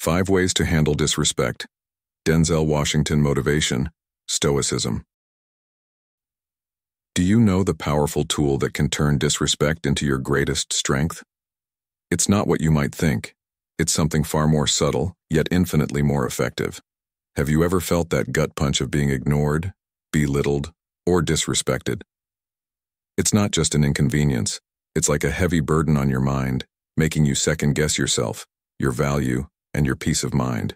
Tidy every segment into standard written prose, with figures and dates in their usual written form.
5 Ways to Handle Disrespect. Denzel Washington Motivation. Stoicism. Do you know the powerful tool that can turn disrespect into your greatest strength? It's not what you might think. It's something far more subtle, yet infinitely more effective. Have you ever felt that gut punch of being ignored, belittled, or disrespected? It's not just an inconvenience. It's like a heavy burden on your mind, making you second-guess yourself, your value, and your peace of mind.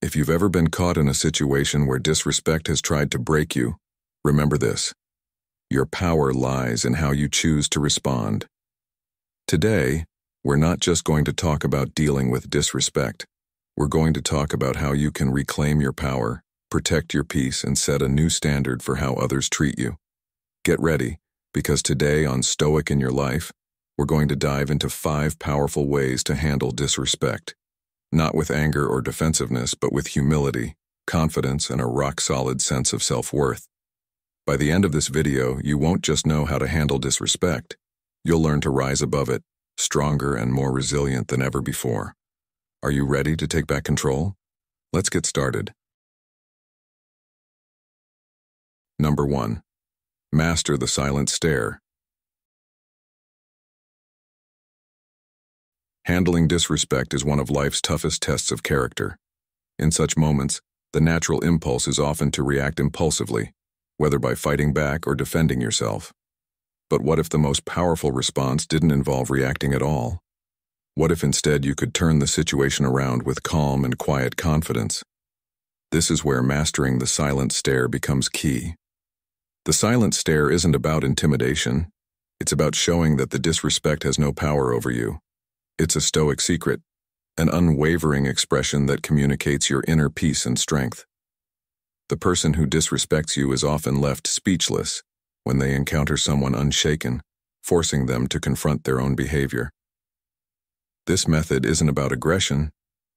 If you've ever been caught in a situation where disrespect has tried to break you, remember this: your power lies in how you choose to respond. Today, we're not just going to talk about dealing with disrespect. We're going to talk about how you can reclaim your power, protect your peace, and set a new standard for how others treat you. Get ready, because today on Stoic in Your Life, we're going to dive into 5 powerful ways to handle disrespect. Not with anger or defensiveness, but with humility, confidence, and a rock-solid sense of self-worth. By the end of this video, you won't just know how to handle disrespect. You'll learn to rise above it, stronger and more resilient than ever before. Are you ready to take back control? Let's get started. Number 1. Master the silent stare. Handling disrespect is one of life's toughest tests of character. In such moments, the natural impulse is often to react impulsively, whether by fighting back or defending yourself. But what if the most powerful response didn't involve reacting at all? What if instead you could turn the situation around with calm and quiet confidence? This is where mastering the silent stare becomes key. The silent stare isn't about intimidation. It's about showing that the disrespect has no power over you. It's a Stoic secret, an unwavering expression that communicates your inner peace and strength. The person who disrespects you is often left speechless when they encounter someone unshaken, forcing them to confront their own behavior. This method isn't about aggression,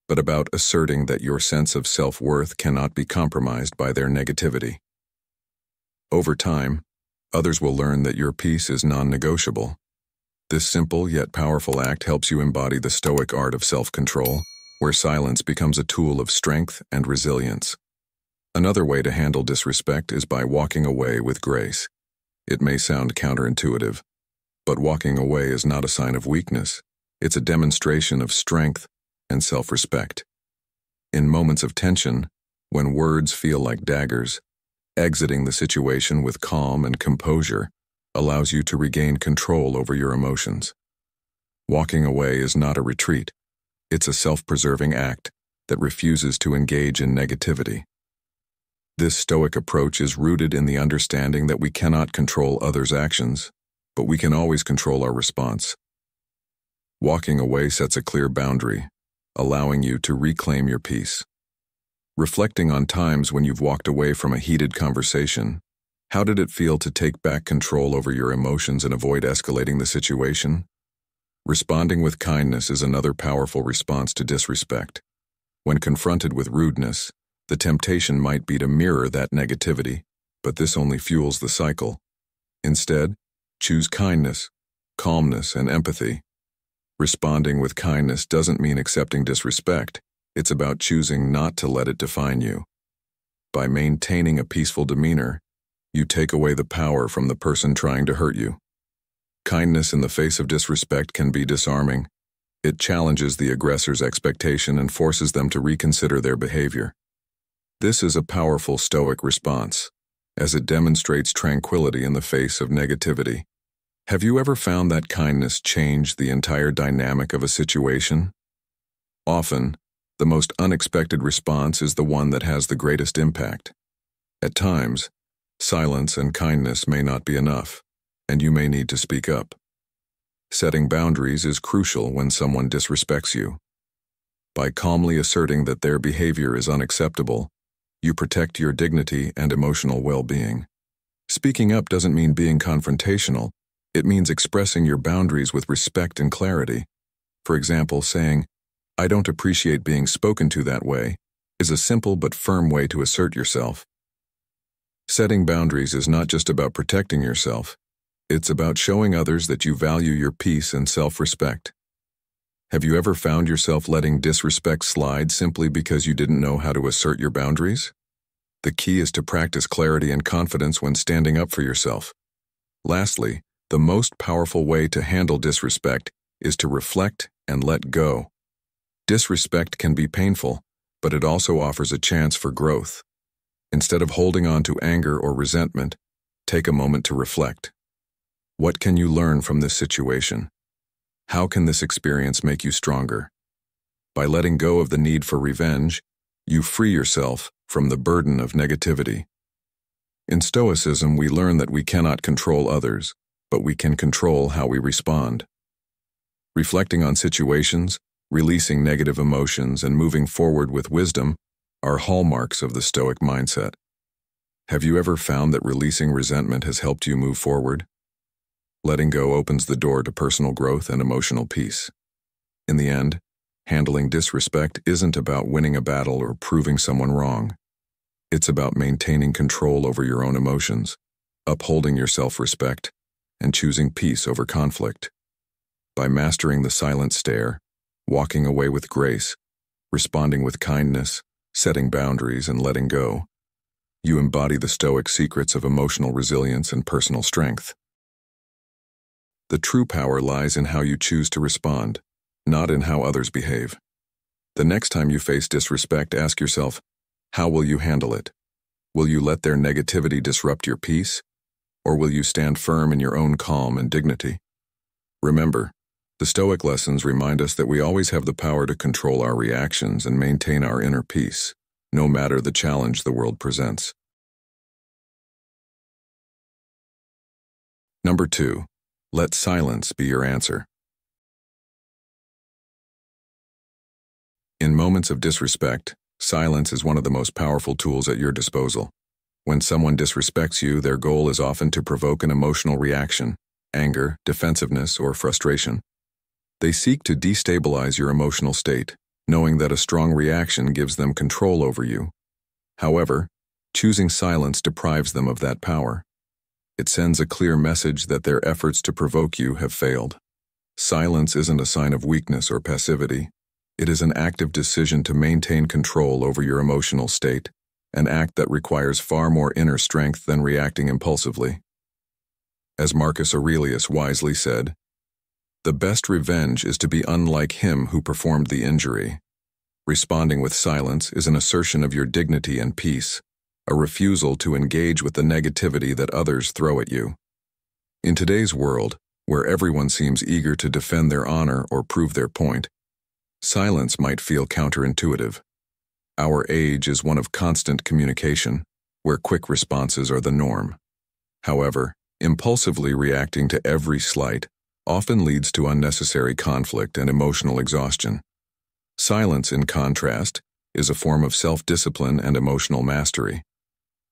but about asserting that your sense of self-worth cannot be compromised by their negativity. Over time, others will learn that your peace is non-negotiable. This simple yet powerful act helps you embody the Stoic art of self-control, where silence becomes a tool of strength and resilience. Another way to handle disrespect is by walking away with grace. It may sound counterintuitive, but walking away is not a sign of weakness. It's a demonstration of strength and self-respect. In moments of tension, when words feel like daggers, exiting the situation with calm and composure allows you to regain control over your emotions. Walking away is not a retreat. It's a self-preserving act that refuses to engage in negativity. This Stoic approach is rooted in the understanding that we cannot control others' actions, but we can always control our response. Walking away sets a clear boundary, allowing you to reclaim your peace. Reflecting on times when you've walked away from a heated conversation, how did it feel to take back control over your emotions and avoid escalating the situation? Responding with kindness is another powerful response to disrespect. When confronted with rudeness, the temptation might be to mirror that negativity, but this only fuels the cycle. Instead, choose kindness, calmness, and empathy. Responding with kindness doesn't mean accepting disrespect. It's about choosing not to let it define you. By maintaining a peaceful demeanor, you take away the power from the person trying to hurt you. Kindness in the face of disrespect can be disarming. It challenges the aggressor's expectation and forces them to reconsider their behavior. This is a powerful Stoic response, as it demonstrates tranquility in the face of negativity. Have you ever found that kindness changed the entire dynamic of a situation? Often, the most unexpected response is the one that has the greatest impact. At times, silence and kindness may not be enough, and you may need to speak up. Setting boundaries is crucial when someone disrespects you. By calmly asserting that their behavior is unacceptable, you protect your dignity and emotional well-being. Speaking up doesn't mean being confrontational. It means expressing your boundaries with respect and clarity. For example, saying, "I don't appreciate being spoken to that way," is a simple but firm way to assert yourself. Setting boundaries is not just about protecting yourself. It's about showing others that you value your peace and self-respect. Have you ever found yourself letting disrespect slide simply because you didn't know how to assert your boundaries? The key is to practice clarity and confidence when standing up for yourself. Lastly, the most powerful way to handle disrespect is to reflect and let go. Disrespect can be painful, but it also offers a chance for growth. Instead of holding on to anger or resentment, take a moment to reflect. What can you learn from this situation? How can this experience make you stronger? By letting go of the need for revenge, you free yourself from the burden of negativity. In Stoicism, we learn that we cannot control others, but we can control how we respond. Reflecting on situations, releasing negative emotions, and moving forward with wisdom are hallmarks of the Stoic mindset. Have you ever found that releasing resentment has helped you move forward? Letting go opens the door to personal growth and emotional peace. In the end, handling disrespect isn't about winning a battle or proving someone wrong. It's about maintaining control over your own emotions, upholding your self-respect, and choosing peace over conflict. By mastering the silent stare, walking away with grace, responding with kindness, setting boundaries, and letting go, you embody the Stoic secrets of emotional resilience and personal strength. The true power lies in how you choose to respond, not in how others behave. The next time you face disrespect, ask yourself, how will you handle it? Will you let their negativity disrupt your peace? Or will you stand firm in your own calm and dignity? Remember, the Stoic lessons remind us that we always have the power to control our reactions and maintain our inner peace, no matter the challenge the world presents. Number 2. Let silence be your answer. In moments of disrespect, silence is one of the most powerful tools at your disposal. When someone disrespects you, their goal is often to provoke an emotional reaction, anger, defensiveness, or frustration. They seek to destabilize your emotional state, knowing that a strong reaction gives them control over you. However, choosing silence deprives them of that power. It sends a clear message that their efforts to provoke you have failed. Silence isn't a sign of weakness or passivity. It is an active decision to maintain control over your emotional state, an act that requires far more inner strength than reacting impulsively. As Marcus Aurelius wisely said, "The best revenge is to be unlike him who performed the injury." Responding with silence is an assertion of your dignity and peace, a refusal to engage with the negativity that others throw at you. In today's world, where everyone seems eager to defend their honor or prove their point, silence might feel counterintuitive. Our age is one of constant communication, where quick responses are the norm. However, impulsively reacting to every slight often leads to unnecessary conflict and emotional exhaustion. Silence, in contrast, is a form of self-discipline and emotional mastery.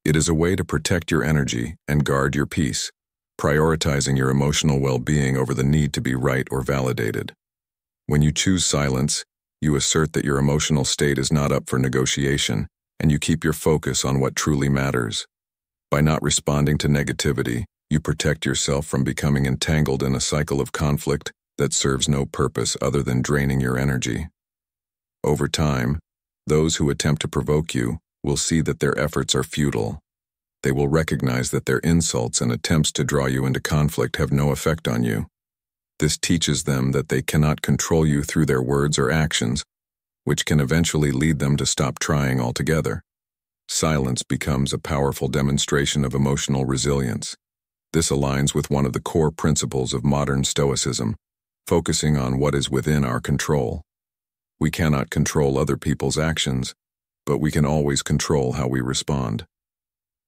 It is a way to protect your energy and guard your peace, prioritizing your emotional well-being over the need to be right or validated. When you choose silence, you assert that your emotional state is not up for negotiation, and you keep your focus on what truly matters. By not responding to negativity, you protect yourself from becoming entangled in a cycle of conflict that serves no purpose other than draining your energy. Over time, those who attempt to provoke you will see that their efforts are futile. They will recognize that their insults and attempts to draw you into conflict have no effect on you. This teaches them that they cannot control you through their words or actions, which can eventually lead them to stop trying altogether. Silence becomes a powerful demonstration of emotional resilience. This aligns with one of the core principles of modern Stoicism, focusing on what is within our control. We cannot control other people's actions, but we can always control how we respond.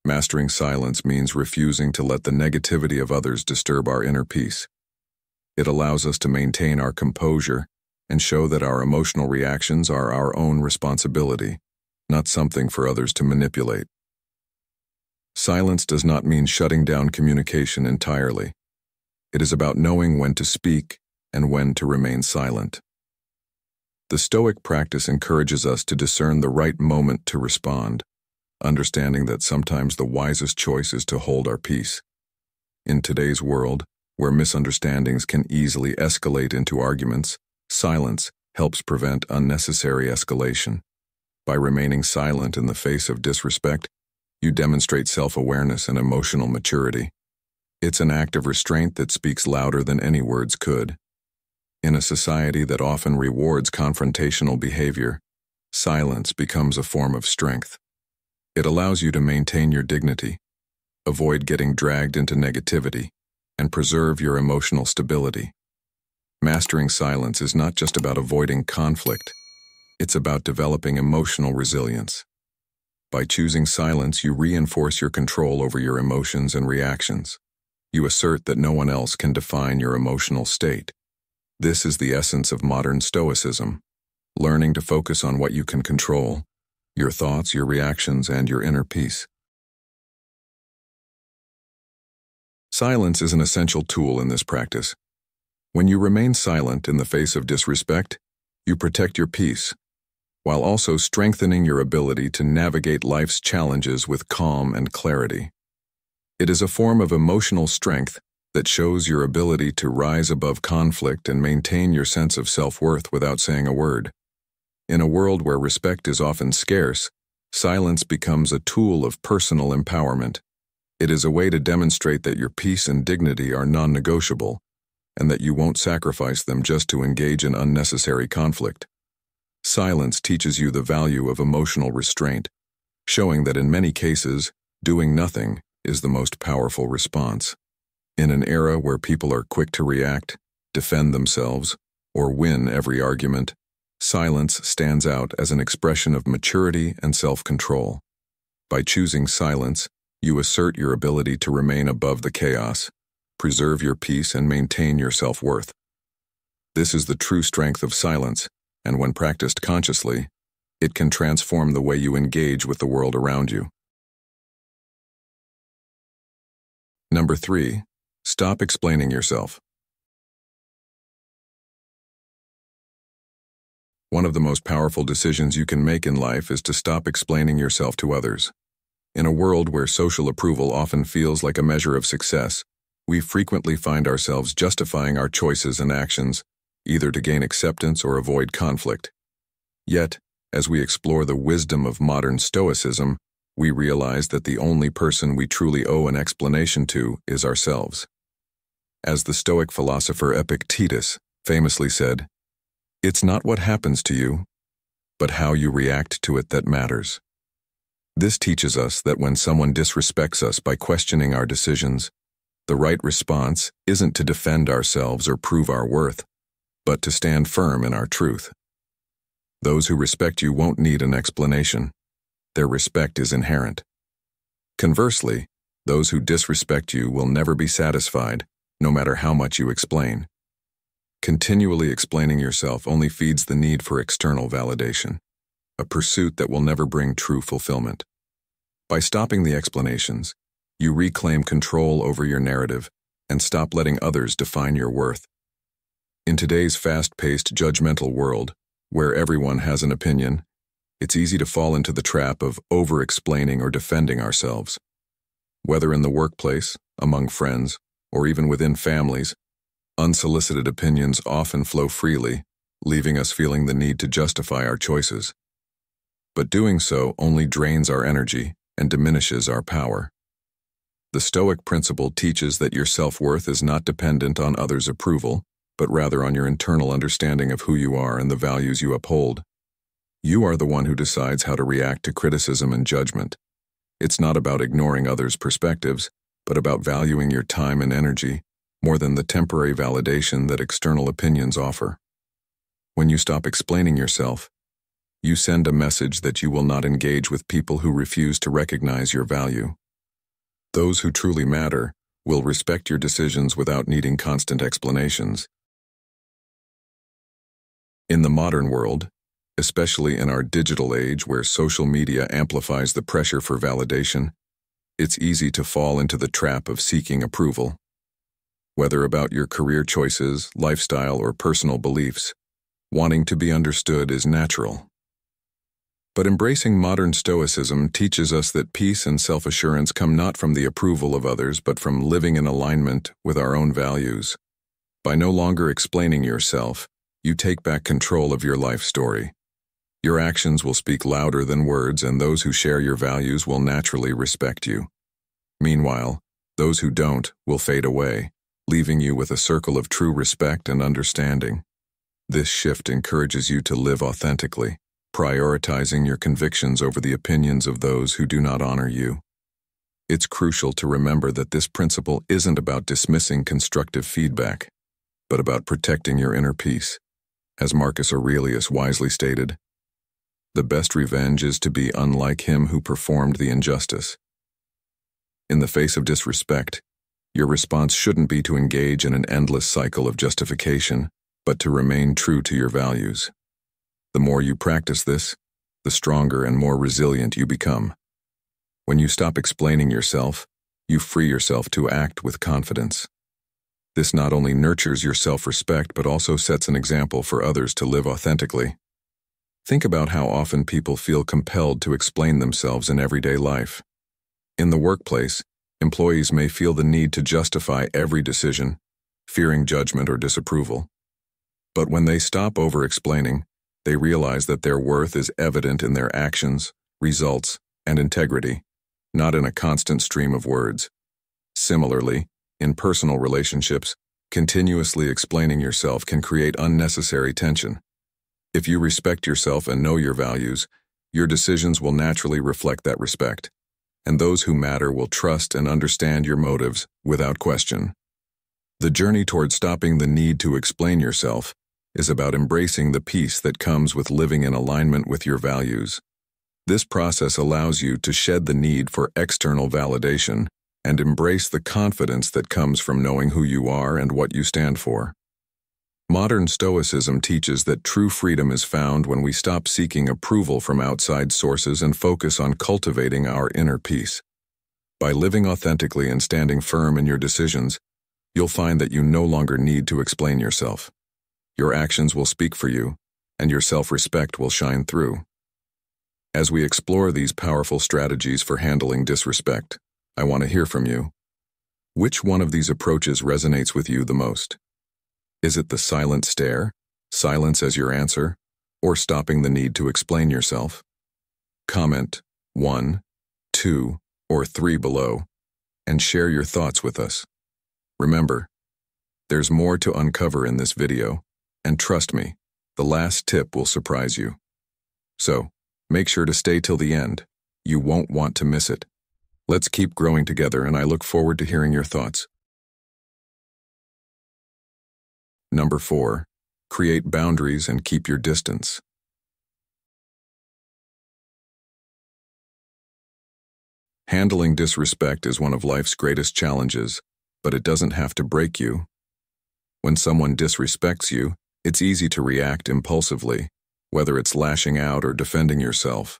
Mastering silence means refusing to let the negativity of others disturb our inner peace. It allows us to maintain our composure and show that our emotional reactions are our own responsibility, not something for others to manipulate. Silence does not mean shutting down communication entirely. It is about knowing when to speak and when to remain silent. The Stoic practice encourages us to discern the right moment to respond, understanding that sometimes the wisest choice is to hold our peace. In today's world, where misunderstandings can easily escalate into arguments, Silence helps prevent unnecessary escalation. By remaining silent in the face of disrespect, you demonstrate self-awareness and emotional maturity. It's an act of restraint that speaks louder than any words could. In a society that often rewards confrontational behavior, silence becomes a form of strength. It allows you to maintain your dignity, avoid getting dragged into negativity, and preserve your emotional stability. Mastering silence is not just about avoiding conflict, it's about developing emotional resilience. By choosing silence, you reinforce your control over your emotions and reactions. You assert that no one else can define your emotional state. This is the essence of modern Stoicism, learning to focus on what you can control, your thoughts, your reactions, and your inner peace. Silence is an essential tool in this practice. When you remain silent in the face of disrespect, you protect your peace, while also strengthening your ability to navigate life's challenges with calm and clarity. It is a form of emotional strength that shows your ability to rise above conflict and maintain your sense of self-worth without saying a word. In a world where respect is often scarce, silence becomes a tool of personal empowerment. It is a way to demonstrate that your peace and dignity are non-negotiable, and that you won't sacrifice them just to engage in unnecessary conflict. Silence teaches you the value of emotional restraint, showing that in many cases, doing nothing is the most powerful response. In an era where people are quick to react, defend themselves, or win every argument, silence stands out as an expression of maturity and self-control. By choosing silence, you assert your ability to remain above the chaos, preserve your peace, and maintain your self-worth. This is the true strength of silence, and when practiced consciously, it can transform the way you engage with the world around you. Number 3. Stop explaining yourself. One of the most powerful decisions you can make in life is to stop explaining yourself to others. In a world where social approval often feels like a measure of success, we frequently find ourselves justifying our choices and actions, either to gain acceptance or avoid conflict. Yet, as we explore the wisdom of modern Stoicism, we realize that the only person we truly owe an explanation to is ourselves. As the Stoic philosopher Epictetus famously said, "It's not what happens to you, but how you react to it that matters." This teaches us that when someone disrespects us by questioning our decisions, the right response isn't to defend ourselves or prove our worth, but to stand firm in our truth. Those who respect you won't need an explanation. Their respect is inherent. Conversely, those who disrespect you will never be satisfied, no matter how much you explain. Continually explaining yourself only feeds the need for external validation, a pursuit that will never bring true fulfillment. By stopping the explanations, you reclaim control over your narrative and stop letting others define your worth. In today's fast-paced, judgmental world, where everyone has an opinion, it's easy to fall into the trap of over-explaining or defending ourselves. Whether in the workplace, among friends, or even within families, unsolicited opinions often flow freely, leaving us feeling the need to justify our choices. But doing so only drains our energy and diminishes our power. The Stoic principle teaches that your self-worth is not dependent on others' approval, but rather on your internal understanding of who you are and the values you uphold. You are the one who decides how to react to criticism and judgment. It's not about ignoring others' perspectives, but about valuing your time and energy more than the temporary validation that external opinions offer. When you stop explaining yourself, you send a message that you will not engage with people who refuse to recognize your value. Those who truly matter will respect your decisions without needing constant explanations. In the modern world, especially in our digital age where social media amplifies the pressure for validation, it's easy to fall into the trap of seeking approval. Whether about your career choices, lifestyle, or personal beliefs, wanting to be understood is natural. But embracing modern Stoicism teaches us that peace and self-assurance come not from the approval of others, but from living in alignment with our own values. By no longer explaining yourself, you take back control of your life story. Your actions will speak louder than words, and those who share your values will naturally respect you. Meanwhile, those who don't will fade away, leaving you with a circle of true respect and understanding. This shift encourages you to live authentically, prioritizing your convictions over the opinions of those who do not honor you. It's crucial to remember that this principle isn't about dismissing constructive feedback, but about protecting your inner peace. As Marcus Aurelius wisely stated, "The best revenge is to be unlike him who performed the injustice." In the face of disrespect, your response shouldn't be to engage in an endless cycle of justification, but to remain true to your values. The more you practice this, the stronger and more resilient you become. When you stop explaining yourself, you free yourself to act with confidence. This not only nurtures your self-respect, but also sets an example for others to live authentically. Think about how often people feel compelled to explain themselves in everyday life. In the workplace, employees may feel the need to justify every decision, fearing judgment or disapproval. But when they stop over-explaining, they realize that their worth is evident in their actions, results, and integrity, not in a constant stream of words. Similarly, in personal relationships, continuously explaining yourself can create unnecessary tension. If you respect yourself and know your values, your decisions will naturally reflect that respect, and those who matter will trust and understand your motives without question. The journey toward stopping the need to explain yourself is about embracing the peace that comes with living in alignment with your values. This process allows you to shed the need for external validation and embrace the confidence that comes from knowing who you are and what you stand for. Modern Stoicism teaches that true freedom is found when we stop seeking approval from outside sources and focus on cultivating our inner peace. By living authentically and standing firm in your decisions, you'll find that you no longer need to explain yourself. Your actions will speak for you, and your self-respect will shine through. As we explore these powerful strategies for handling disrespect, I want to hear from you. Which one of these approaches resonates with you the most? Is it the silent stare, silence as your answer, or stopping the need to explain yourself? Comment 1, 2, or 3 below, and share your thoughts with us. Remember, there's more to uncover in this video, and trust me, the last tip will surprise you. So, make sure to stay till the end. You won't want to miss it. Let's keep growing together, and I look forward to hearing your thoughts. Number 4. Create boundaries and keep your distance. Handling disrespect is one of life's greatest challenges, but it doesn't have to break you. When someone disrespects you, it's easy to react impulsively, whether it's lashing out or defending yourself.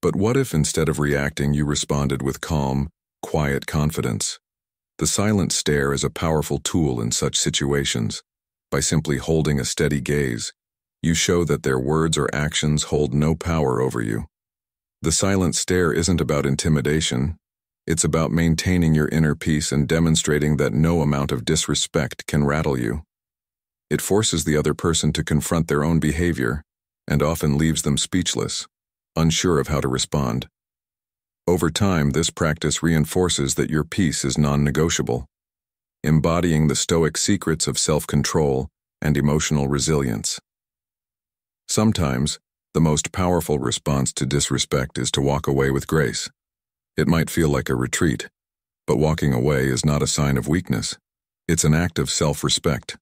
But what if instead of reacting, you responded with calm, quiet confidence? The silent stare is a powerful tool in such situations. By simply holding a steady gaze, you show that their words or actions hold no power over you. The silent stare isn't about intimidation. It's about maintaining your inner peace and demonstrating that no amount of disrespect can rattle you. It forces the other person to confront their own behavior and often leaves them speechless, unsure of how to respond. Over time, this practice reinforces that your peace is non-negotiable, embodying the Stoic secrets of self-control and emotional resilience. Sometimes, the most powerful response to disrespect is to walk away with grace. It might feel like a retreat, but walking away is not a sign of weakness. It's an act of self-respect.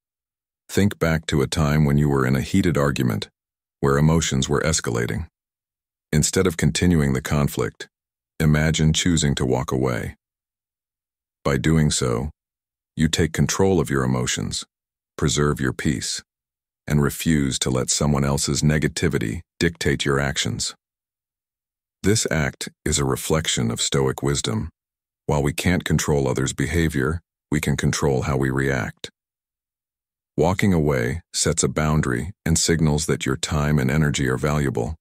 Think back to a time when you were in a heated argument, where emotions were escalating. Instead of continuing the conflict, imagine choosing to walk away. By doing so, you take control of your emotions, preserve your peace, and refuse to let someone else's negativity dictate your actions. This act is a reflection of Stoic wisdom. While we can't control others' behavior, we can control how we react. Walking away sets a boundary and signals that your time and energy are valuable.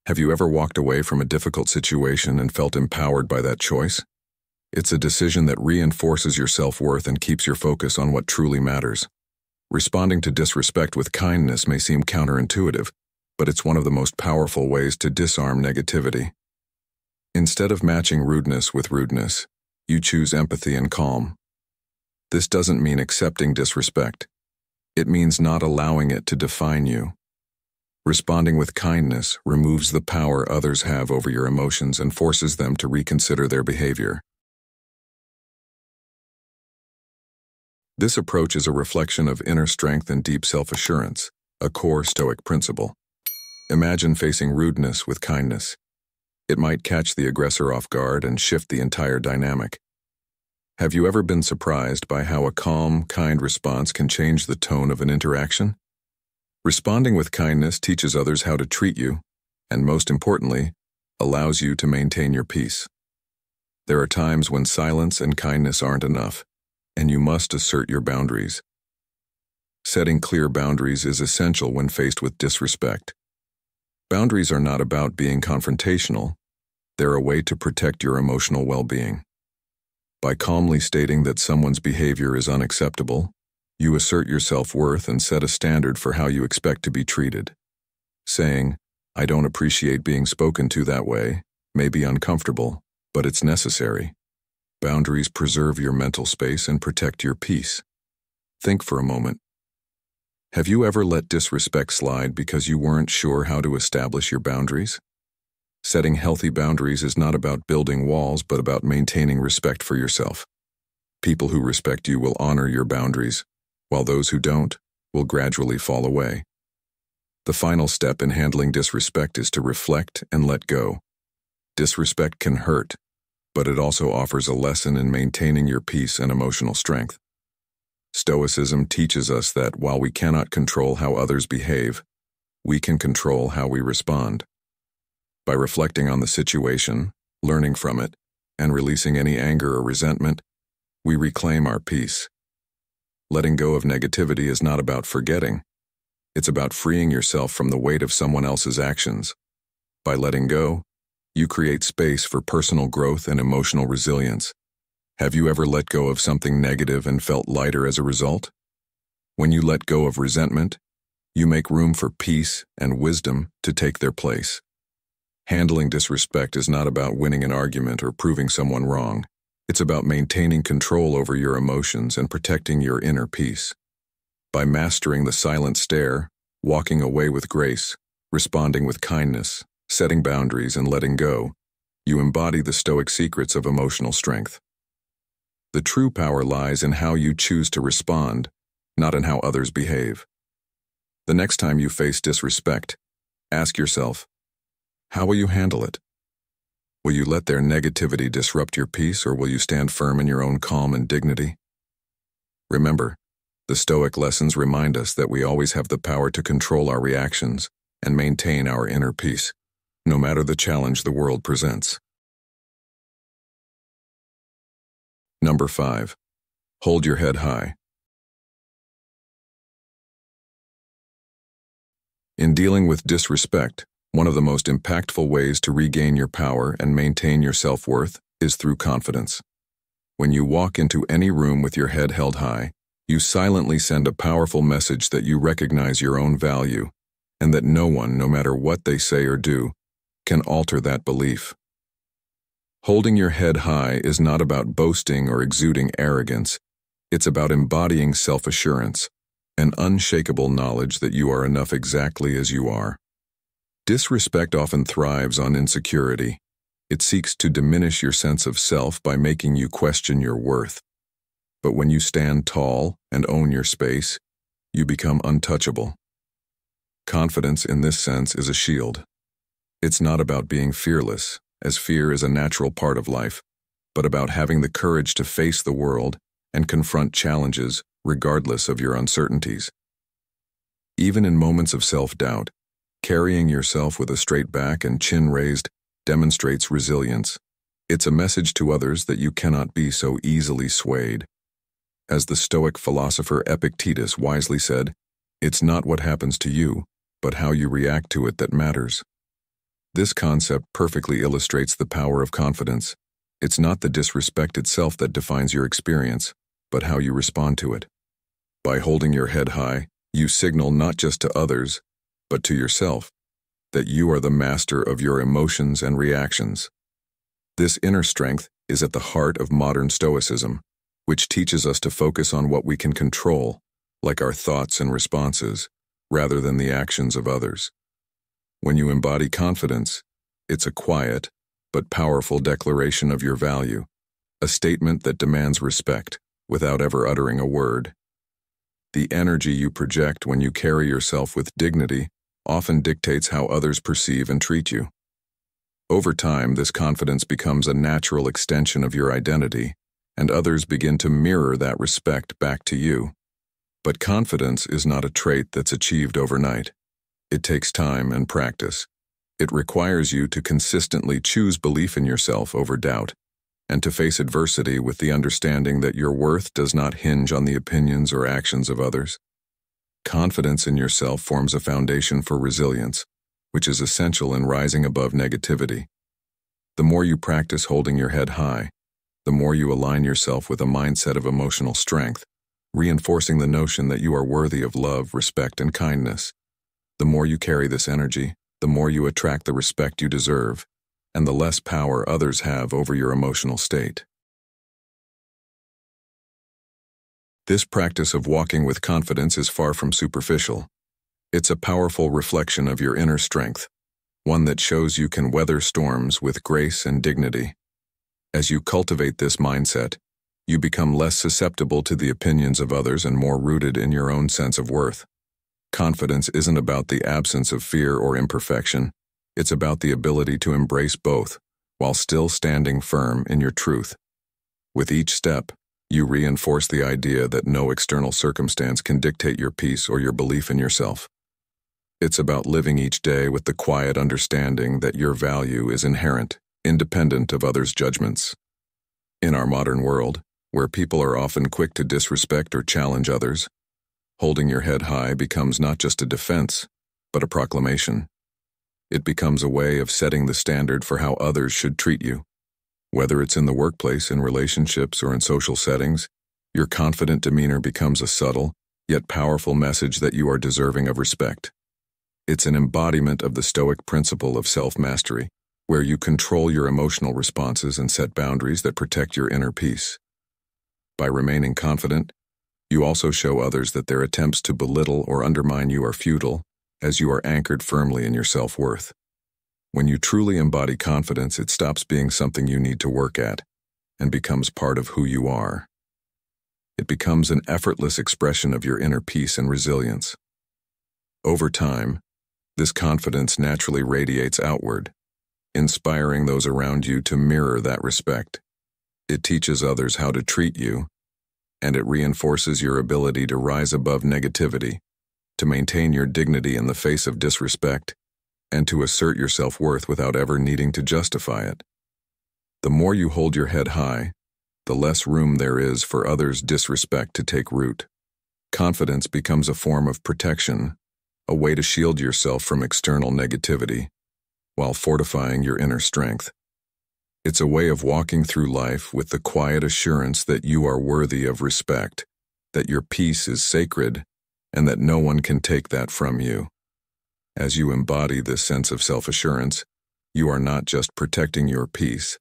Have you ever walked away from a difficult situation and felt empowered by that choice? It's a decision that reinforces your self-worth and keeps your focus on what truly matters. Responding to disrespect with kindness may seem counterintuitive, but it's one of the most powerful ways to disarm negativity. Instead of matching rudeness with rudeness, you choose empathy and calm. This doesn't mean accepting disrespect. It means not allowing it to define you. Responding with kindness removes the power others have over your emotions and forces them to reconsider their behavior. This approach is a reflection of inner strength and deep self-assurance, a core Stoic principle. Imagine facing rudeness with kindness. It might catch the aggressor off guard and shift the entire dynamic. Have you ever been surprised by how a calm, kind response can change the tone of an interaction? Responding with kindness teaches others how to treat you, and most importantly, allows you to maintain your peace. There are times when silence and kindness aren't enough, and you must assert your boundaries. Setting clear boundaries is essential when faced with disrespect. Boundaries are not about being confrontational. They're a way to protect your emotional well-being. By calmly stating that someone's behavior is unacceptable, you assert your self-worth and set a standard for how you expect to be treated. Saying, "I don't appreciate being spoken to that way," may be uncomfortable, but it's necessary. Boundaries preserve your mental space and protect your peace. Think for a moment. Have you ever let disrespect slide because you weren't sure how to establish your boundaries? Setting healthy boundaries is not about building walls, but about maintaining respect for yourself. People who respect you will honor your boundaries, while those who don't will gradually fall away. The final step in handling disrespect is to reflect and let go. Disrespect can hurt, but it also offers a lesson in maintaining your peace and emotional strength. Stoicism teaches us that while we cannot control how others behave, we can control how we respond. By reflecting on the situation, learning from it, and releasing any anger or resentment, we reclaim our peace. Letting go of negativity is not about forgetting. It's about freeing yourself from the weight of someone else's actions. By letting go, you create space for personal growth and emotional resilience. Have you ever let go of something negative and felt lighter as a result? When you let go of resentment, you make room for peace and wisdom to take their place. Handling disrespect is not about winning an argument or proving someone wrong. It's about maintaining control over your emotions and protecting your inner peace. By mastering the silent stare, walking away with grace, responding with kindness, setting boundaries, and letting go, you embody the Stoic secrets of emotional strength. The true power lies in how you choose to respond, not in how others behave. The next time you face disrespect, ask yourself, how will you handle it? Will you let their negativity disrupt your peace, or will you stand firm in your own calm and dignity? Remember, the Stoic lessons remind us that we always have the power to control our reactions and maintain our inner peace, no matter the challenge the world presents. Number 5. Hold your head high. In dealing with disrespect, one of the most impactful ways to regain your power and maintain your self-worth is through confidence. When you walk into any room with your head held high, you silently send a powerful message that you recognize your own value and that no one, no matter what they say or do, can alter that belief. Holding your head high is not about boasting or exuding arrogance. It's about embodying self-assurance, an unshakable knowledge that you are enough exactly as you are. Disrespect often thrives on insecurity. It seeks to diminish your sense of self by making you question your worth. But when you stand tall and own your space, you become untouchable. Confidence in this sense is a shield. It's not about being fearless, as fear is a natural part of life, but about having the courage to face the world and confront challenges regardless of your uncertainties. Even in moments of self-doubt, carrying yourself with a straight back and chin raised demonstrates resilience. It's a message to others that you cannot be so easily swayed. As the Stoic philosopher Epictetus wisely said, "It's not what happens to you, but how you react to it that matters." This concept perfectly illustrates the power of confidence. It's not the disrespect itself that defines your experience, but how you respond to it. By holding your head high, you signal not just to others, but to yourself, that you are the master of your emotions and reactions. This inner strength is at the heart of modern Stoicism, which teaches us to focus on what we can control, like our thoughts and responses, rather than the actions of others. When you embody confidence, it's a quiet but powerful declaration of your value, a statement that demands respect without ever uttering a word. The energy you project when you carry yourself with dignity often dictates how others perceive and treat you. Over time, this confidence becomes a natural extension of your identity, and others begin to mirror that respect back to you. But confidence is not a trait that's achieved overnight. It takes time and practice. It requires you to consistently choose belief in yourself over doubt, and to face adversity with the understanding that your worth does not hinge on the opinions or actions of others. Confidence in yourself forms a foundation for resilience, which is essential in rising above negativity. The more you practice holding your head high, the more you align yourself with a mindset of emotional strength, reinforcing the notion that you are worthy of love, respect, and kindness. The more you carry this energy, the more you attract the respect you deserve, and the less power others have over your emotional state. This practice of walking with confidence is far from superficial. It's a powerful reflection of your inner strength, one that shows you can weather storms with grace and dignity. As you cultivate this mindset, you become less susceptible to the opinions of others and more rooted in your own sense of worth. Confidence isn't about the absence of fear or imperfection. It's about the ability to embrace both, while still standing firm in your truth. With each step, you reinforce the idea that no external circumstance can dictate your peace or your belief in yourself. It's about living each day with the quiet understanding that your value is inherent, independent of others' judgments. In our modern world, where people are often quick to disrespect or challenge others, holding your head high becomes not just a defense, but a proclamation. It becomes a way of setting the standard for how others should treat you. Whether it's in the workplace, in relationships, or in social settings, your confident demeanor becomes a subtle, yet powerful message that you are deserving of respect. It's an embodiment of the Stoic principle of self-mastery, where you control your emotional responses and set boundaries that protect your inner peace. By remaining confident, you also show others that their attempts to belittle or undermine you are futile, as you are anchored firmly in your self-worth. When you truly embody confidence, it stops being something you need to work at and becomes part of who you are. It becomes an effortless expression of your inner peace and resilience. Over time, this confidence naturally radiates outward, inspiring those around you to mirror that respect. It teaches others how to treat you, and it reinforces your ability to rise above negativity, to maintain your dignity in the face of disrespect, and to assert your self-worth without ever needing to justify it. The more you hold your head high, the less room there is for others' disrespect to take root. Confidence becomes a form of protection, a way to shield yourself from external negativity, while fortifying your inner strength. It's a way of walking through life with the quiet assurance that you are worthy of respect, that your peace is sacred, and that no one can take that from you. As you embody this sense of self-assurance, you are not just protecting your peace,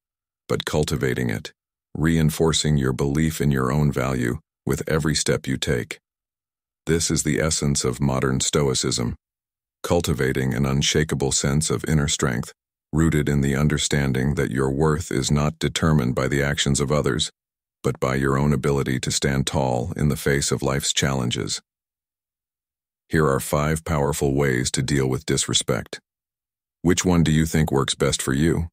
but cultivating it, reinforcing your belief in your own value with every step you take. This is the essence of modern Stoicism, cultivating an unshakable sense of inner strength, rooted in the understanding that your worth is not determined by the actions of others, but by your own ability to stand tall in the face of life's challenges. Here are 5 powerful ways to deal with disrespect. Which one do you think works best for you?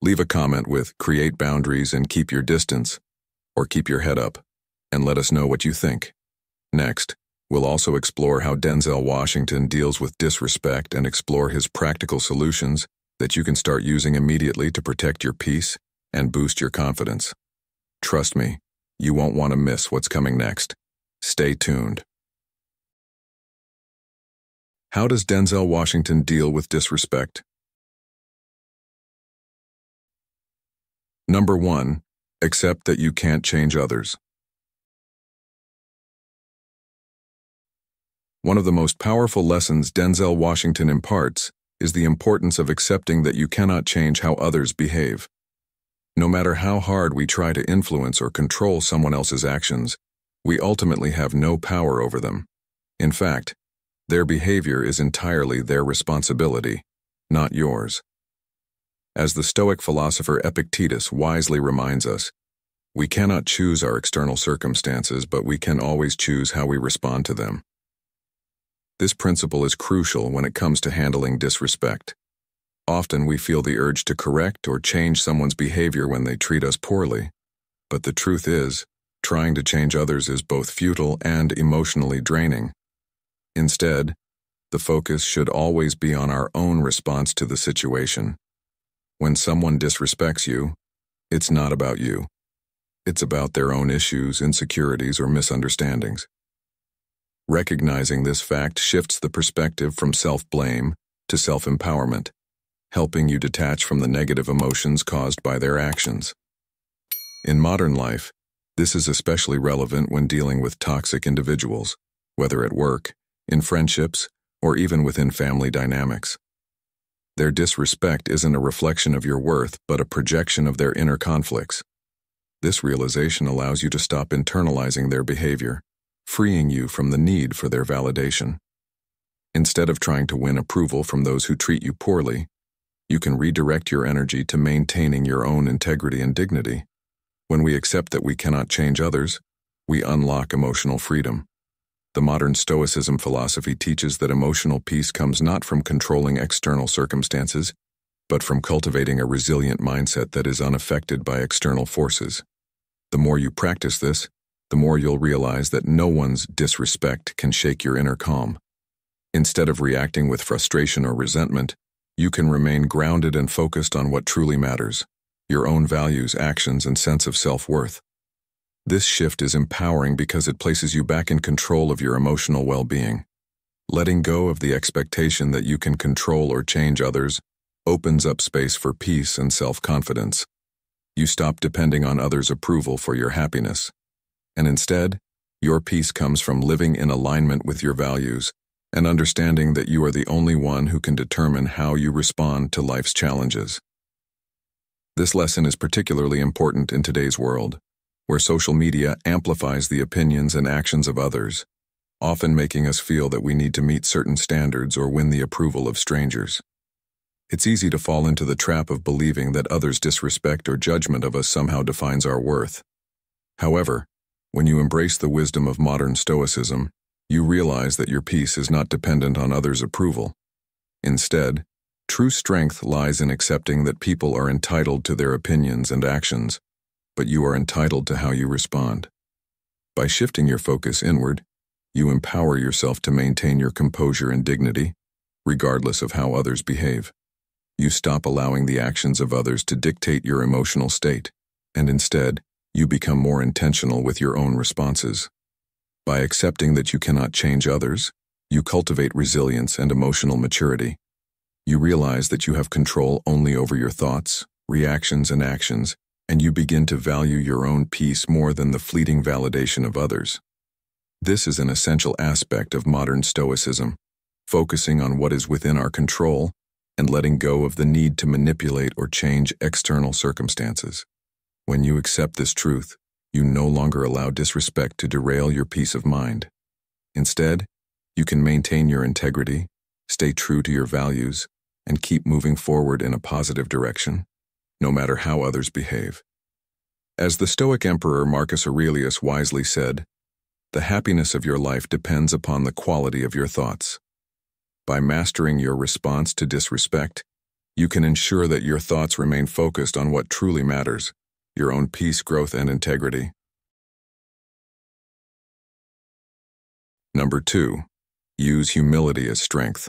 Leave a comment with "create boundaries and keep your distance," or "keep your head up," and let us know what you think. Next, we'll also explore how Denzel Washington deals with disrespect and explore his practical solutions that you can start using immediately to protect your peace and boost your confidence. Trust me, you won't want to miss what's coming next. Stay tuned. How does Denzel Washington deal with disrespect? Number 1, accept that you can't change others. One of the most powerful lessons Denzel Washington imparts is the importance of accepting that you cannot change how others behave. No matter how hard we try to influence or control someone else's actions, we ultimately have no power over them. In fact, their behavior is entirely their responsibility, not yours. As the Stoic philosopher Epictetus wisely reminds us, we cannot choose our external circumstances, but we can always choose how we respond to them. This principle is crucial when it comes to handling disrespect. Often we feel the urge to correct or change someone's behavior when they treat us poorly. But the truth is, trying to change others is both futile and emotionally draining. Instead, the focus should always be on our own response to the situation. When someone disrespects you, it's not about you. It's about their own issues, insecurities, or misunderstandings. Recognizing this fact shifts the perspective from self-blame to self-empowerment, helping you detach from the negative emotions caused by their actions. In modern life, this is especially relevant when dealing with toxic individuals, whether at work, in friendships, or even within family dynamics. Their disrespect isn't a reflection of your worth, but a projection of their inner conflicts. This realization allows you to stop internalizing their behavior, freeing you from the need for their validation. Instead of trying to win approval from those who treat you poorly, you can redirect your energy to maintaining your own integrity and dignity. When we accept that we cannot change others, we unlock emotional freedom. The modern Stoicism philosophy teaches that emotional peace comes not from controlling external circumstances, but from cultivating a resilient mindset that is unaffected by external forces. The more you practice this, the more you'll realize that no one's disrespect can shake your inner calm. Instead of reacting with frustration or resentment, you can remain grounded and focused on what truly matters, your own values, actions, and sense of self-worth. This shift is empowering because it places you back in control of your emotional well-being. Letting go of the expectation that you can control or change others opens up space for peace and self-confidence. You stop depending on others' approval for your happiness. And instead, your peace comes from living in alignment with your values and understanding that you are the only one who can determine how you respond to life's challenges. This lesson is particularly important in today's world, where social media amplifies the opinions and actions of others, often making us feel that we need to meet certain standards or win the approval of strangers. It's easy to fall into the trap of believing that others' disrespect or judgment of us somehow defines our worth. However, when you embrace the wisdom of modern Stoicism, you realize that your peace is not dependent on others' approval. Instead, true strength lies in accepting that people are entitled to their opinions and actions, but you are entitled to how you respond. By shifting your focus inward, you empower yourself to maintain your composure and dignity, regardless of how others behave. You stop allowing the actions of others to dictate your emotional state, and instead, you become more intentional with your own responses. By accepting that you cannot change others, you cultivate resilience and emotional maturity. You realize that you have control only over your thoughts, reactions, and actions, and you begin to value your own peace more than the fleeting validation of others. This is an essential aspect of modern Stoicism, focusing on what is within our control and letting go of the need to manipulate or change external circumstances. When you accept this truth, you no longer allow disrespect to derail your peace of mind. Instead, you can maintain your integrity, stay true to your values, and keep moving forward in a positive direction, no matter how others behave. As the Stoic Emperor Marcus Aurelius wisely said, "The happiness of your life depends upon the quality of your thoughts." By mastering your response to disrespect, you can ensure that your thoughts remain focused on what truly matters, your own peace, growth, and integrity. Number 2, use humility as strength.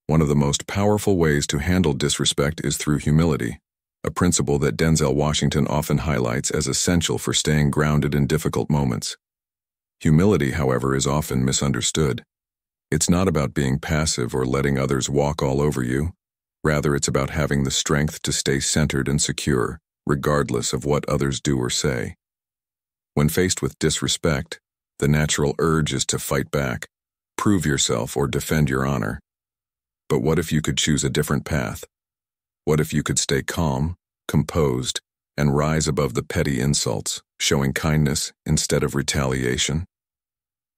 One of the most powerful ways to handle disrespect is through humility, a principle that Denzel Washington often highlights as essential for staying grounded in difficult moments. Humility, however, is often misunderstood. It's not about being passive or letting others walk all over you. Rather, it's about having the strength to stay centered and secure, regardless of what others do or say. When faced with disrespect, the natural urge is to fight back, prove yourself, or defend your honor. But what if you could choose a different path? What if you could stay calm, composed, and rise above the petty insults, showing kindness instead of retaliation?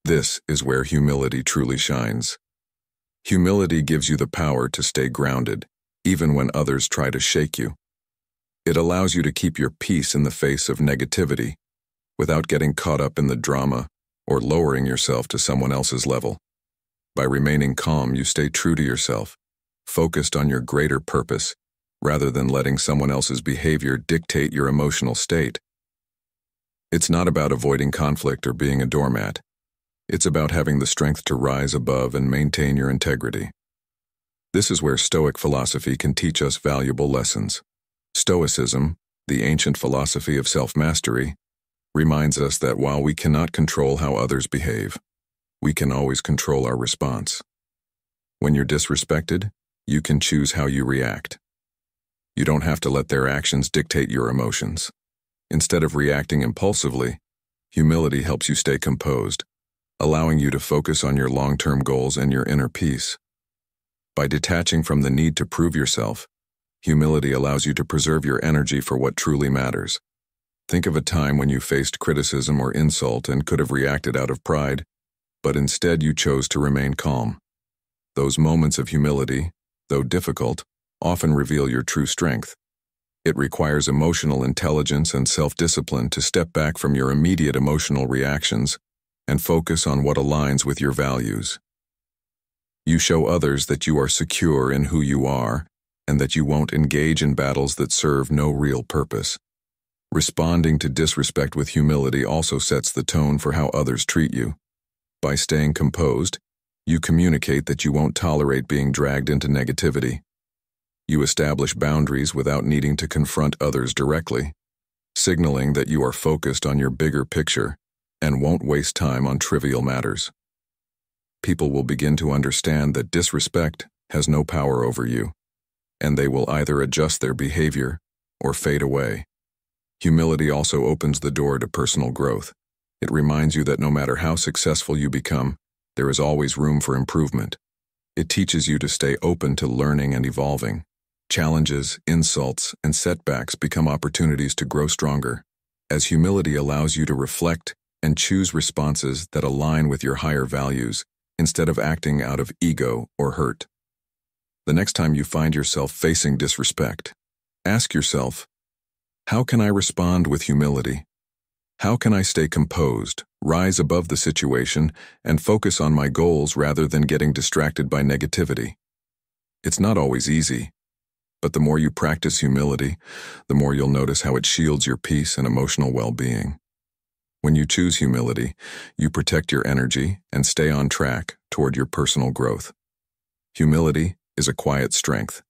This is where humility truly shines. Humility gives you the power to stay grounded, even when others try to shake you. It allows you to keep your peace in the face of negativity, without getting caught up in the drama or lowering yourself to someone else's level. By remaining calm, you stay true to yourself, focused on your greater purpose, rather than letting someone else's behavior dictate your emotional state. It's not about avoiding conflict or being a doormat. It's about having the strength to rise above and maintain your integrity. This is where Stoic philosophy can teach us valuable lessons. Stoicism, the ancient philosophy of self-mastery, reminds us that while we cannot control how others behave, we can always control our response. When you're disrespected, you can choose how you react. You don't have to let their actions dictate your emotions. Instead of reacting impulsively, humility helps you stay composed, allowing you to focus on your long-term goals and your inner peace. By detaching from the need to prove yourself, humility allows you to preserve your energy for what truly matters. Think of a time when you faced criticism or insult and could have reacted out of pride, but instead you chose to remain calm. Those moments of humility, though difficult, often reveal your true strength. It requires emotional intelligence and self-discipline to step back from your immediate emotional reactions and focus on what aligns with your values. You show others that you are secure in who you are and that you won't engage in battles that serve no real purpose. Responding to disrespect with humility also sets the tone for how others treat you. By staying composed, you communicate that you won't tolerate being dragged into negativity. You establish boundaries without needing to confront others directly, signaling that you are focused on your bigger picture and won't waste time on trivial matters. People will begin to understand that disrespect has no power over you, and they will either adjust their behavior or fade away. Humility also opens the door to personal growth. It reminds you that no matter how successful you become, there is always room for improvement. It teaches you to stay open to learning and evolving. Challenges, insults, and setbacks become opportunities to grow stronger, as humility allows you to reflect and choose responses that align with your higher values instead of acting out of ego or hurt. The next time you find yourself facing disrespect, ask yourself, how can I respond with humility? How can I stay composed, rise above the situation, and focus on my goals rather than getting distracted by negativity? It's not always easy, but the more you practice humility, the more you'll notice how it shields your peace and emotional well-being. When you choose humility, you protect your energy and stay on track toward your personal growth. Humility is a quiet strength.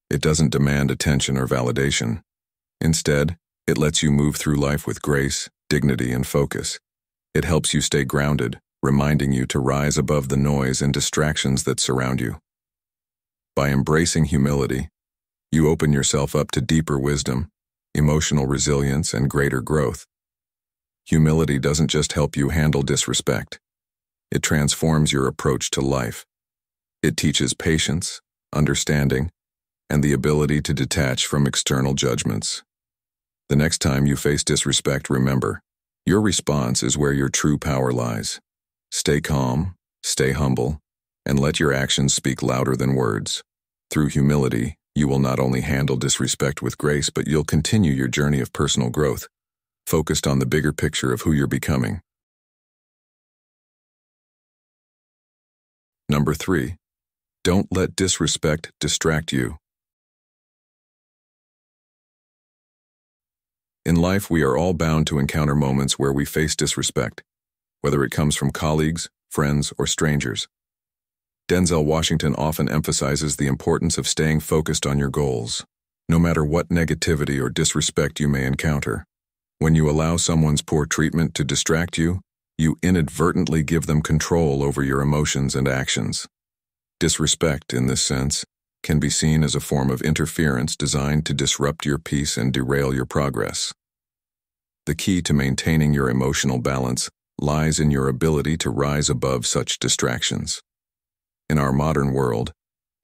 It doesn't demand attention or validation. Instead, it lets you move through life with grace, dignity, and focus. It helps you stay grounded, reminding you to rise above the noise and distractions that surround you. By embracing humility, you open yourself up to deeper wisdom, emotional resilience, and greater growth. Humility doesn't just help you handle disrespect. It transforms your approach to life. It teaches patience, understanding, and the ability to detach from external judgments. The next time you face disrespect, remember, your response is where your true power lies. Stay calm, stay humble, and let your actions speak louder than words. Through humility, you will not only handle disrespect with grace, but you'll continue your journey of personal growth, focused on the bigger picture of who you're becoming. Number 3, don't let disrespect distract you. In life, we are all bound to encounter moments where we face disrespect, whether it comes from colleagues, friends, or strangers. Denzel Washington often emphasizes the importance of staying focused on your goals, no matter what negativity or disrespect you may encounter. When you allow someone's poor treatment to distract you, you inadvertently give them control over your emotions and actions. Disrespect, in this sense, can be seen as a form of interference designed to disrupt your peace and derail your progress. The key to maintaining your emotional balance lies in your ability to rise above such distractions. In our modern world,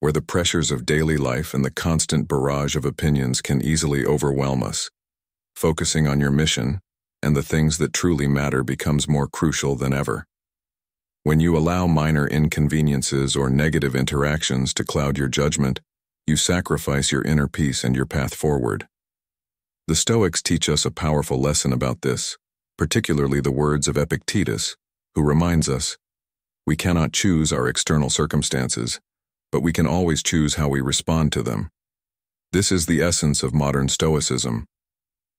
where the pressures of daily life and the constant barrage of opinions can easily overwhelm us, focusing on your mission and the things that truly matter becomes more crucial than ever. When you allow minor inconveniences or negative interactions to cloud your judgment, you sacrifice your inner peace and your path forward. The Stoics teach us a powerful lesson about this, particularly the words of Epictetus, who reminds us, "We cannot choose our external circumstances, but we can always choose how we respond to them." This is the essence of modern Stoicism,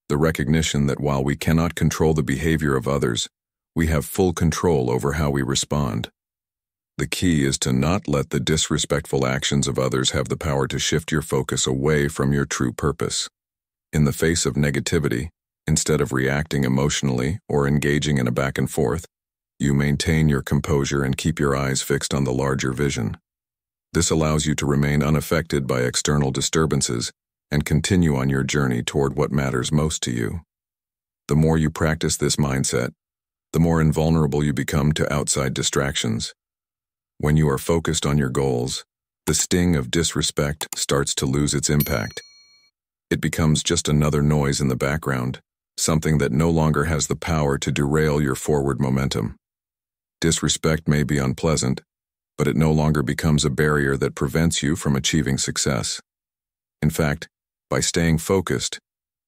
the recognition that while we cannot control the behavior of others, we have full control over how we respond. The key is to not let the disrespectful actions of others have the power to shift your focus away from your true purpose. In the face of negativity, instead of reacting emotionally or engaging in a back and forth, you maintain your composure and keep your eyes fixed on the larger vision. This allows you to remain unaffected by external disturbances and continue on your journey toward what matters most to you. The more you practice this mindset, the more invulnerable you become to outside distractions. When you are focused on your goals, the sting of disrespect starts to lose its impact. It becomes just another noise in the background, something that no longer has the power to derail your forward momentum. Disrespect may be unpleasant, but it no longer becomes a barrier that prevents you from achieving success. In fact, by staying focused,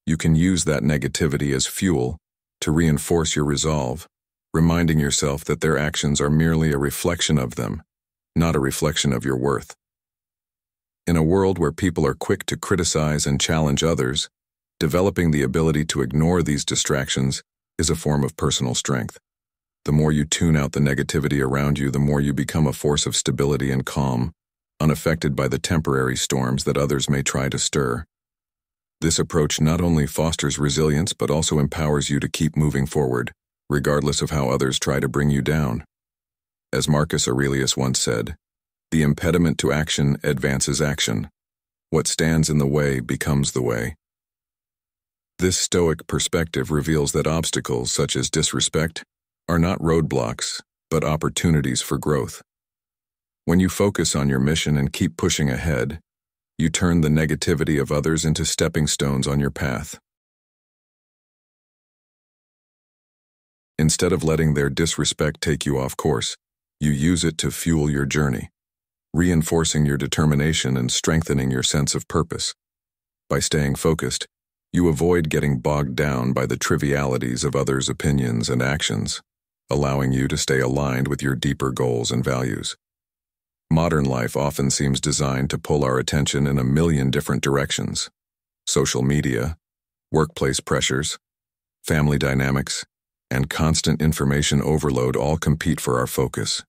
you can use that negativity as fuel to reinforce your resolve, reminding yourself that their actions are merely a reflection of them, not a reflection of your worth. In a world where people are quick to criticize and challenge others, developing the ability to ignore these distractions is a form of personal strength. The more you tune out the negativity around you, the more you become a force of stability and calm, unaffected by the temporary storms that others may try to stir. This approach not only fosters resilience but also empowers you to keep moving forward, regardless of how others try to bring you down. As Marcus Aurelius once said, "The impediment to action advances action. What stands in the way becomes the way." This Stoic perspective reveals that obstacles such as disrespect are not roadblocks, but opportunities for growth. When you focus on your mission and keep pushing ahead, you turn the negativity of others into stepping stones on your path. Instead of letting their disrespect take you off course, you use it to fuel your journey, reinforcing your determination and strengthening your sense of purpose. By staying focused, you avoid getting bogged down by the trivialities of others' opinions and actions, allowing you to stay aligned with your deeper goals and values. Modern life often seems designed to pull our attention in a million different directions. Social media, workplace pressures, family dynamics, and constant information overload all compete for our focus.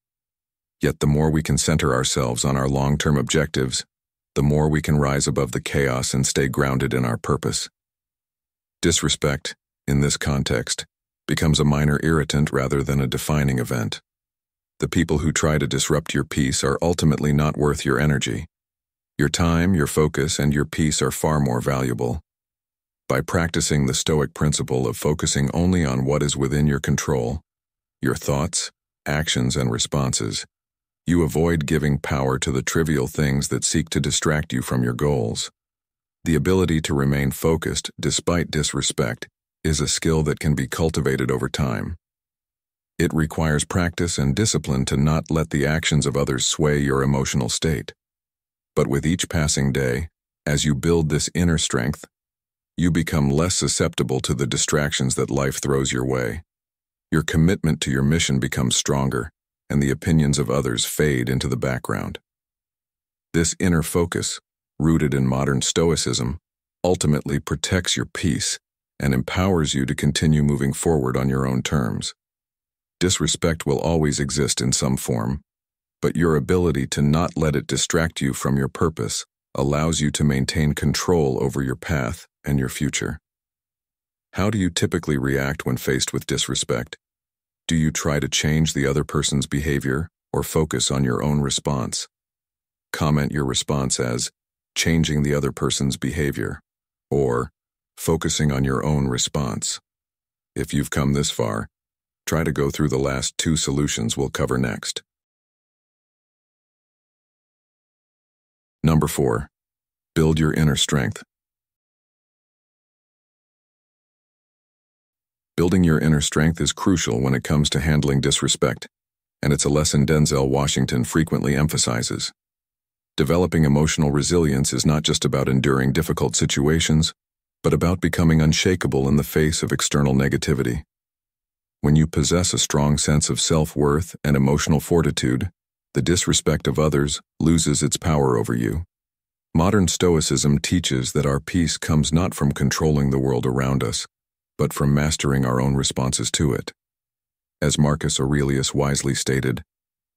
Yet the more we can center ourselves on our long-term objectives, the more we can rise above the chaos and stay grounded in our purpose. Disrespect, in this context, becomes a minor irritant rather than a defining event. The people who try to disrupt your peace are ultimately not worth your energy. Your time, your focus, and your peace are far more valuable. By practicing the Stoic principle of focusing only on what is within your control, your thoughts, actions, and responses, you avoid giving power to the trivial things that seek to distract you from your goals. The ability to remain focused despite disrespect is a skill that can be cultivated over time. It requires practice and discipline to not let the actions of others sway your emotional state. But with each passing day, as you build this inner strength, you become less susceptible to the distractions that life throws your way. Your commitment to your mission becomes stronger, and the opinions of others fade into the background. This inner focus, rooted in modern Stoicism, ultimately protects your peace and empowers you to continue moving forward on your own terms. Disrespect will always exist in some form, but your ability to not let it distract you from your purpose allows you to maintain control over your path and your future. How do you typically react when faced with disrespect? Do you try to change the other person's behavior or focus on your own response? Comment your response as changing the other person's behavior or focusing on your own response. If you've come this far, try to go through the last two solutions we'll cover next. Number 4. Build your inner strength. Building your inner strength is crucial when it comes to handling disrespect, and it's a lesson Denzel Washington frequently emphasizes. Developing emotional resilience is not just about enduring difficult situations, but about becoming unshakable in the face of external negativity. When you possess a strong sense of self-worth and emotional fortitude, the disrespect of others loses its power over you. Modern Stoicism teaches that our peace comes not from controlling the world around us, but from mastering our own responses to it. As Marcus Aurelius wisely stated,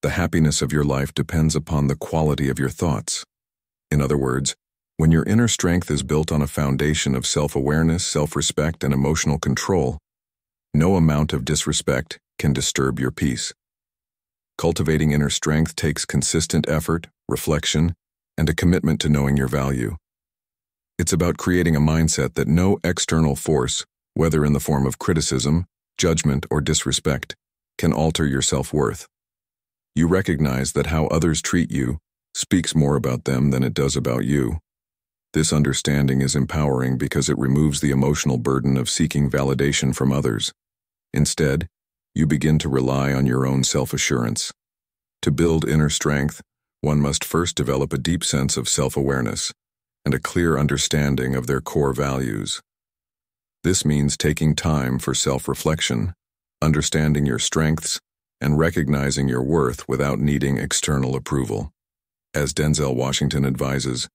the happiness of your life depends upon the quality of your thoughts. In other words, when your inner strength is built on a foundation of self-awareness, self-respect, and emotional control, no amount of disrespect can disturb your peace. Cultivating inner strength takes consistent effort, reflection, and a commitment to knowing your value. It's about creating a mindset that no external force, whether in the form of criticism, judgment, or disrespect, can alter your self-worth. You recognize that how others treat you speaks more about them than it does about you. This understanding is empowering because it removes the emotional burden of seeking validation from others. Instead, you begin to rely on your own self-assurance. To build inner strength, one must first develop a deep sense of self-awareness and a clear understanding of their core values. This means taking time for self-reflection, understanding your strengths, and recognizing your worth without needing external approval. As Denzel Washington advises,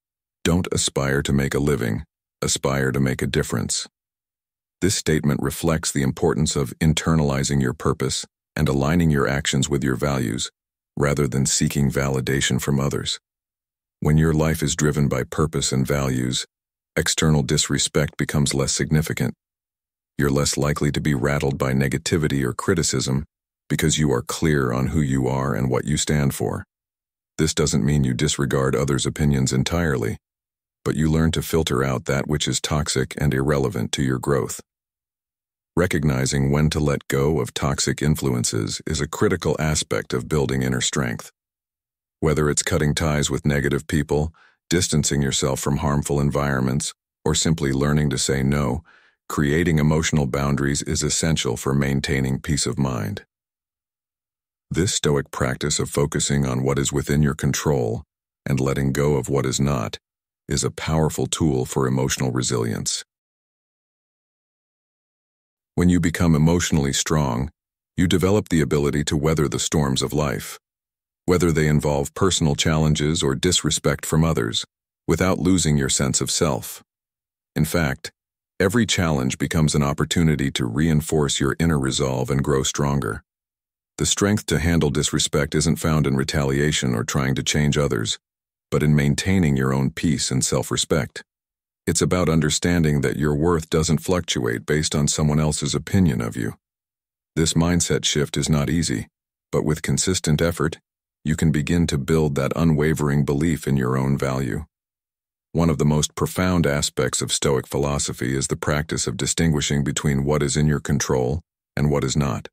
don't aspire to make a living, aspire to make a difference. This statement reflects the importance of internalizing your purpose and aligning your actions with your values, rather than seeking validation from others. When your life is driven by purpose and values, external disrespect becomes less significant. You're less likely to be rattled by negativity or criticism because you are clear on who you are and what you stand for. This doesn't mean you disregard others' opinions entirely, but you learn to filter out that which is toxic and irrelevant to your growth. Recognizing when to let go of toxic influences is a critical aspect of building inner strength. Whether it's cutting ties with negative people, distancing yourself from harmful environments, or simply learning to say no, creating emotional boundaries is essential for maintaining peace of mind. This Stoic practice of focusing on what is within your control and letting go of what is not is a powerful tool for emotional resilience. When you become emotionally strong, you develop the ability to weather the storms of life, whether they involve personal challenges or disrespect from others, without losing your sense of self. In fact, every challenge becomes an opportunity to reinforce your inner resolve and grow stronger. The strength to handle disrespect isn't found in retaliation or trying to change others, but in maintaining your own peace and self-respect. It's about understanding that your worth doesn't fluctuate based on someone else's opinion of you. This mindset shift is not easy, but with consistent effort, you can begin to build that unwavering belief in your own value. One of the most profound aspects of Stoic philosophy is the practice of distinguishing between what is in your control and what is not.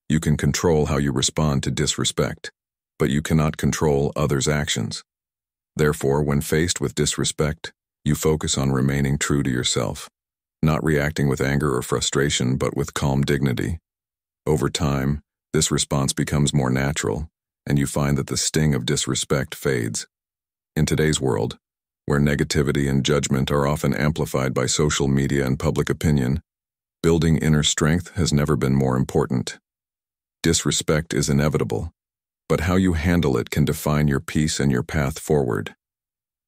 You can control how you respond to disrespect, but you cannot control others' actions. Therefore, when faced with disrespect, you focus on remaining true to yourself, not reacting with anger or frustration, but with calm dignity. Over time, this response becomes more natural, and you find that the sting of disrespect fades. In today's world, where negativity and judgment are often amplified by social media and public opinion, building inner strength has never been more important. Disrespect is inevitable, but how you handle it can define your peace and your path forward.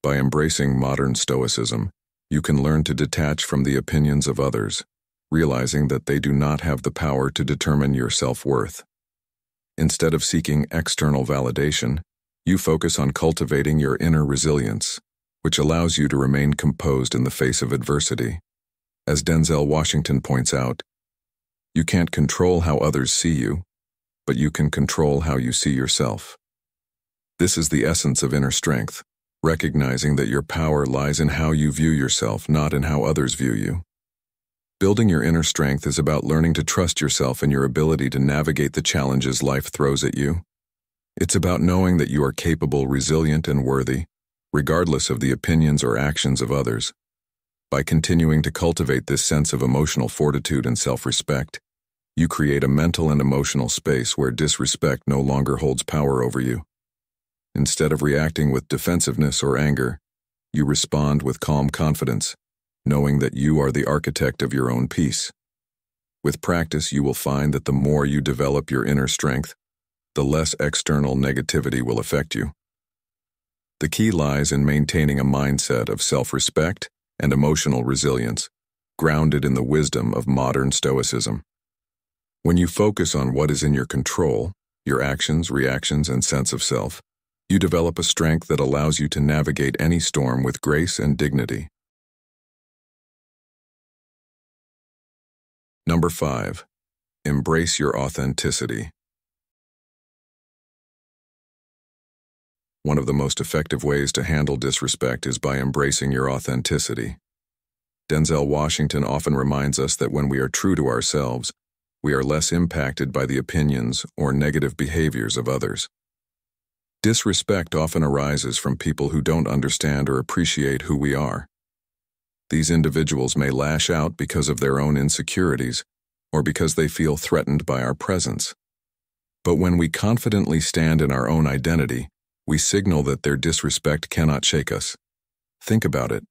By embracing modern Stoicism, you can learn to detach from the opinions of others, realizing that they do not have the power to determine your self-worth. Instead of seeking external validation, you focus on cultivating your inner resilience, which allows you to remain composed in the face of adversity. As Denzel Washington points out, you can't control how others see you, but you can control how you see yourself. This is the essence of inner strength, recognizing that your power lies in how you view yourself, not in how others view you. Building your inner strength is about learning to trust yourself and your ability to navigate the challenges life throws at you. It's about knowing that you are capable, resilient, and worthy, regardless of the opinions or actions of others. By continuing to cultivate this sense of emotional fortitude and self-respect, you create a mental and emotional space where disrespect no longer holds power over you. Instead of reacting with defensiveness or anger, you respond with calm confidence, knowing that you are the architect of your own peace. With practice, you will find that the more you develop your inner strength, the less external negativity will affect you. The key lies in maintaining a mindset of self-respect and emotional resilience, grounded in the wisdom of modern Stoicism. When you focus on what is in your control, your actions, reactions, and sense of self, you develop a strength that allows you to navigate any storm with grace and dignity. Number 5. Embrace your authenticity. One of the most effective ways to handle disrespect is by embracing your authenticity. Denzel Washington often reminds us that when we are true to ourselves, we are less impacted by the opinions or negative behaviors of others. Disrespect often arises from people who don't understand or appreciate who we are. These individuals may lash out because of their own insecurities or because they feel threatened by our presence. But when we confidently stand in our own identity, we signal that their disrespect cannot shake us. Think about it.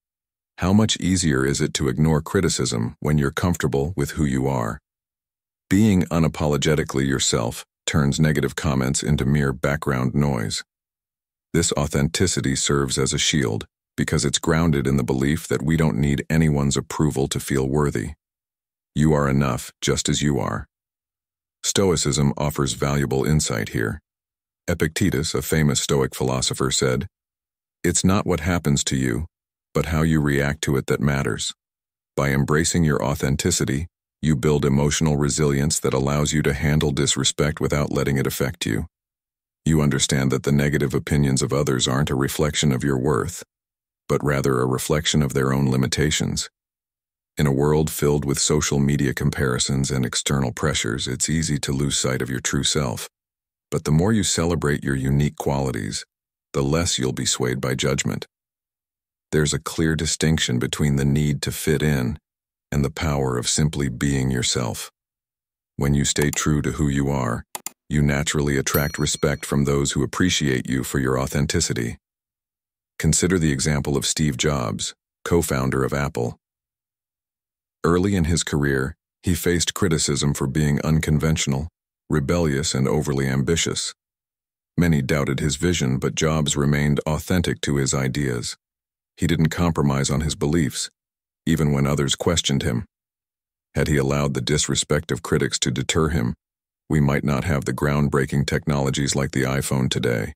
How much easier is it to ignore criticism when you're comfortable with who you are? Being unapologetically yourself turns negative comments into mere background noise. This authenticity serves as a shield because it's grounded in the belief that we don't need anyone's approval to feel worthy. You are enough just as you are. Stoicism offers valuable insight here. Epictetus, a famous Stoic philosopher, said, "It's not what happens to you, but how you react to it that matters." By embracing your authenticity, you build emotional resilience that allows you to handle disrespect without letting it affect you. You understand that the negative opinions of others aren't a reflection of your worth, but rather a reflection of their own limitations. In a world filled with social media comparisons and external pressures, it's easy to lose sight of your true self. But the more you celebrate your unique qualities, the less you'll be swayed by judgment. There's a clear distinction between the need to fit in and the power of simply being yourself. When you stay true to who you are, you naturally attract respect from those who appreciate you for your authenticity. Consider the example of Steve Jobs, co-founder of Apple. Early in his career, he faced criticism for being unconventional, rebellious, and overly ambitious. Many doubted his vision, but Jobs remained authentic to his ideas. He didn't compromise on his beliefs, even when others questioned him. Had he allowed the disrespect of critics to deter him, we might not have the groundbreaking technologies like the iPhone today.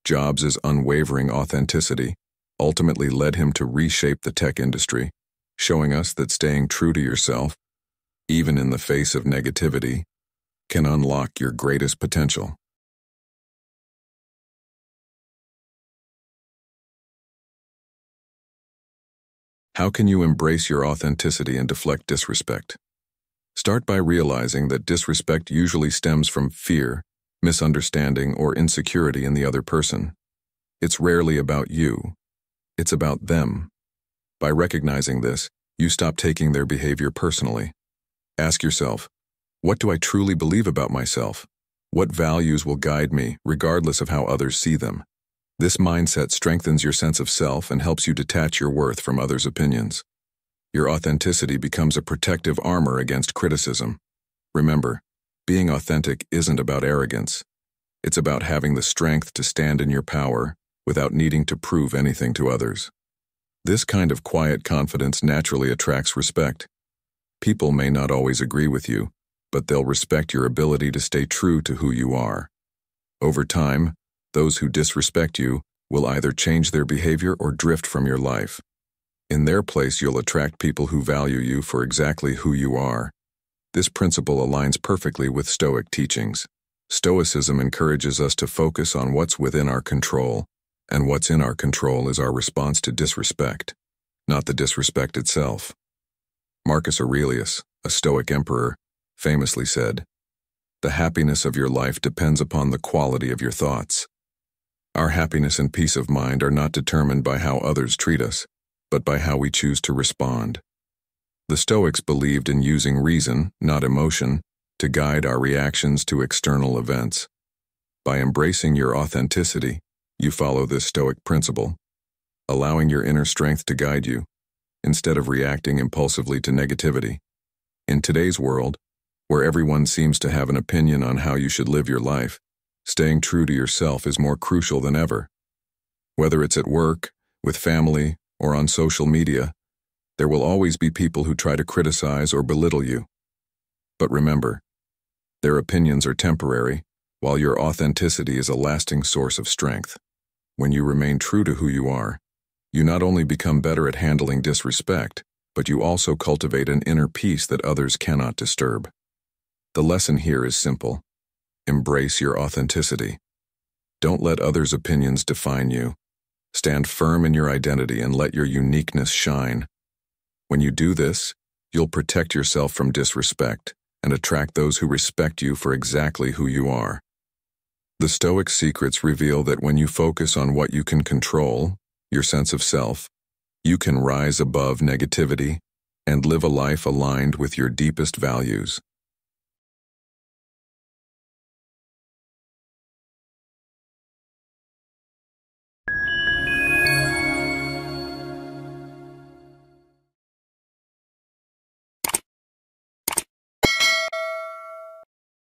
Jobs' unwavering authenticity ultimately led him to reshape the tech industry, showing us that staying true to yourself, even in the face of negativity, can unlock your greatest potential. How can you embrace your authenticity and deflect disrespect? Start by realizing that disrespect usually stems from fear, misunderstanding, or insecurity in the other person. It's rarely about you. It's about them. By recognizing this, you stop taking their behavior personally. Ask yourself, what do I truly believe about myself? What values will guide me, regardless of how others see them? This mindset strengthens your sense of self and helps you detach your worth from others' opinions. Your authenticity becomes a protective armor against criticism. Remember, being authentic isn't about arrogance. It's about having the strength to stand in your power without needing to prove anything to others. This kind of quiet confidence naturally attracts respect. People may not always agree with you, but they'll respect your ability to stay true to who you are. Over time, those who disrespect you will either change their behavior or drift from your life. In their place, you'll attract people who value you for exactly who you are. This principle aligns perfectly with Stoic teachings. Stoicism encourages us to focus on what's within our control, and what's in our control is our response to disrespect, not the disrespect itself. Marcus Aurelius, a Stoic emperor, famously said, "The happiness of your life depends upon the quality of your thoughts." Our happiness and peace of mind are not determined by how others treat us, but by how we choose to respond. The Stoics believed in using reason, not emotion, to guide our reactions to external events. By embracing your authenticity, you follow this Stoic principle, allowing your inner strength to guide you, instead of reacting impulsively to negativity. In today's world, where everyone seems to have an opinion on how you should live your life, staying true to yourself is more crucial than ever. Whether it's at work, with family, or on social media, there will always be people who try to criticize or belittle you. But remember, their opinions are temporary, while your authenticity is a lasting source of strength. When you remain true to who you are, you not only become better at handling disrespect, but you also cultivate an inner peace that others cannot disturb. The lesson here is simple. Embrace your authenticity. Don't let others' opinions define you. Stand firm in your identity and let your uniqueness shine. When you do this, you'll protect yourself from disrespect and attract those who respect you for exactly who you are. The Stoic secrets reveal that when you focus on what you can control, your sense of self, you can rise above negativity and live a life aligned with your deepest values.